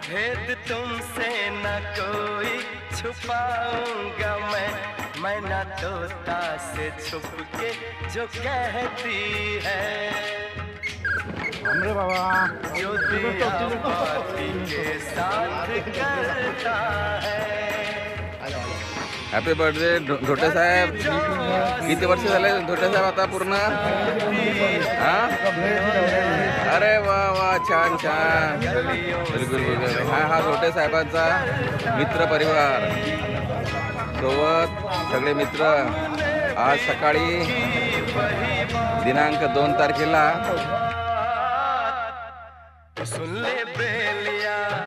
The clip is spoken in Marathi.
भेद तुमसे न कोई छुपाऊंगा मैं ना तोता से छुप के जो कहती है हमरे बाबा जो दिया बाती के साथ करता है। हॅपी बर्थडे धोटे साहेब. किती वर्ष झाले धोटे साहेब आता पूर्ण? हा अरे वा वा छान छान बिलकुल बिलकुल. हा धोटे साहेबांचा मित्र परिवार सोबत सगळे मित्र आज सकाळी दिनांक 2 तारखेला सुन ले